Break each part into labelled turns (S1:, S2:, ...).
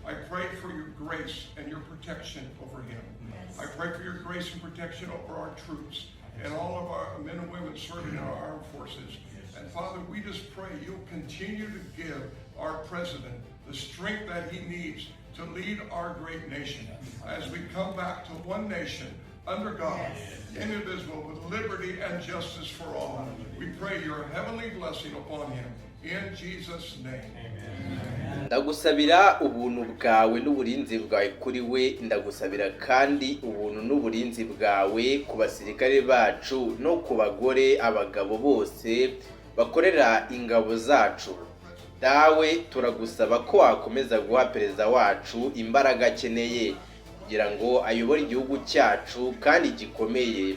S1: I pray for your grace and your protection over him. I pray for your grace and protection over our troops and all of our men and women serving in our armed forces. And Father, we just pray you'll continue to give our president the strength that he needs to lead our great nation as we come back to one nation under God, indivisible, with liberty and justice for all. We pray your heavenly blessing upon him. In Jesus' name. Amen.
S2: Ndagusabira ubuntu bwawe n'uburinzi bwawe kuri we, ndagusabira kandi ubuntu n'uburinzi bwawe ku basirikare bacu no ku bagore abagabo bose bakorera ingabo zacu. Dawe turagusaba ko wakomeza guha perezida wacu imbaraga akeneye kugira ngo ayobore igihugu cyacu kandi gikomeye.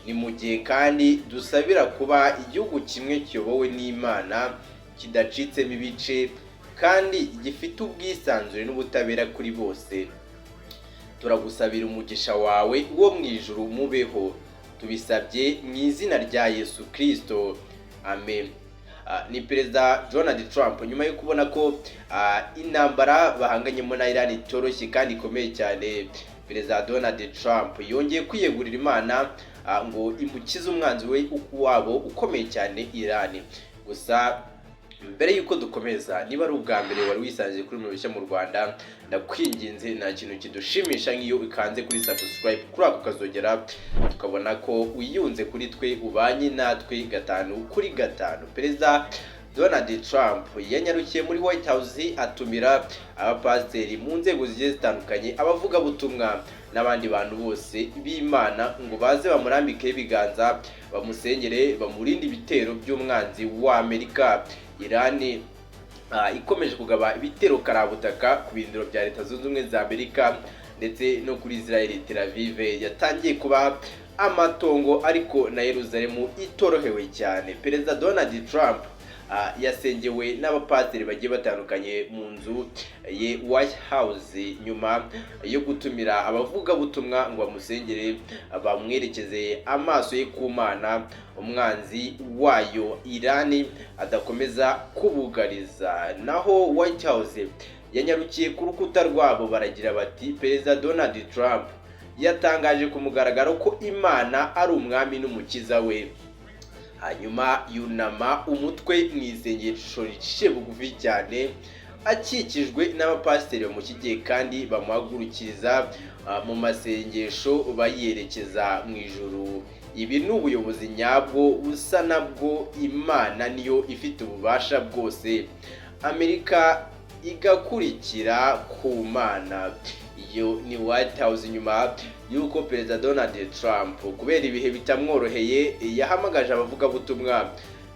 S2: Ni mu gihe kandi dusabira kuba igihugu kimwe kiyobowe n'Imana kidacitsemo ibice kandi gifite ubwisanzure n'ubutabera kuri bose. Turagusabira umugisha wawe wo mu ijuru mubeho, tubisabye mu izina rya Yesu Kristo, amen. Ni Perezida Donald Trump nyuma yo kubona ko intambara bahanganyemo na Iran itoroshye kandi ikomeye cyane. Perezida Donald Trump yongeye kwiyegurira Imana ngo imukize umwanzi we wabo ukomeye cyane Iran. Gusa mbere yuko dukomeza, niba ari ubwa mbere wari wisanze kuri Murushya mu Rwanda, ndakwinginze nta kintu kidushimisha nk'iyo ukanze kuri subscribe kuri ako kazogera tukabona ko wiyunze kuri twe, ubanye natwe 5 kuri 5. Perezida Donald Trump yanyarukiye muri White House atumira abapasiteri mu nzego zigiye zitandukanye, abavuga butumwa n'abandi bantu bose b'Imana ngo baze bamurambike ibiganza, bamusengere, bamurinde ibitero by'umwanzi wa Amerika. Iran ikomeje kugaba ibitero karabutaka ku bindiro bya Leta Zunze Ubumwe za Amerika ndetse no kuri Israel. Tel Aviv yatangiye kuba amatongo, ariko na Yerusalemu itorohewe cyane. Perezida Donald Trump yasengewe n'abapasiteri bagiye batandukanye mu nzu ye White House nyuma yo gutumira abavuga butumwa ngo bamusengere, bamwerekeze amaso ye ku Mana, umwanzi wayo Iran adakomeza kubugariza. Naho White House yanyarukiye ku rukuta rwabo baragira bati, Perezida Donald Trump yatangaje ku mugaragaro ko Imana ari umwami n'umukiza we. Hanyuma yunama umutwe mu isengesho riciye bugufi cyane, akikijwe n'abapasiteri bamushyigikiye kandi bamuhagurukiriza mu masengesho bayerekeza mu ijuru. Ibi ni ubuyobozi nyabwo busa nabwo Imana niyo ifite ububasha bwose, Amerika igakurikira ku Mana. Iyo ni White House nyuma yuko Perezida Donald Trump kubera ibihe bitamworoheye yahamagaje abavuga butumwa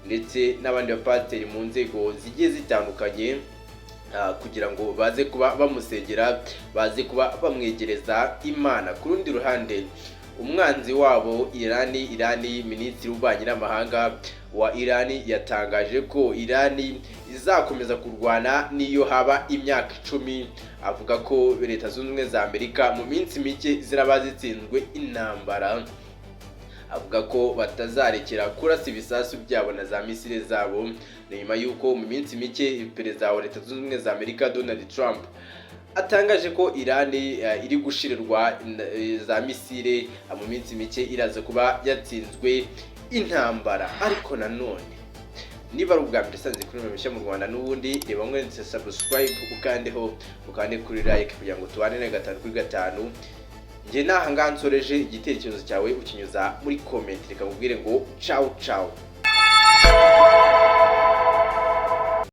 S2: ndetse n'abandi bapasiteri mu nzego zigiye zitandukanye kugira ngo baze kuba bamusengera, baze kuba bamwegereza Imana. Ku rundi ruhande umwanzi wabo Iran, Minisitiri w'Ububanyi n'Amahanga wa Iran yatangaje ko Iran izakomeza kurwana niyo haba imyaka 10. Avuga ko Leta Zunze Ubumwe za Amerika mu minsi mike ziraba zitsinzwe intambara. Avuga ko batazarekera kurasa ibisasu byabo na za misile zabo. Nyuma yuko mu minsi mike Perezida wa Leta Zunze Ubumwe za Amerika Donald Trump atangaje ko Iran iri gushirirwa za misile, mu minsi mike iraza kuba yatsinzwe intambara. Ariko nanone niba ari ubwa mbere usanze kuri Murushya mu Rwanda n'ubundi, reba mwese subscribe ukande kuri like kugira ngo tubane na 5 kuri 5. Nge naha ngansoreje igitekerezo cyawe ukinyuza muri comment, reka nkubwire ngo ciao ciao.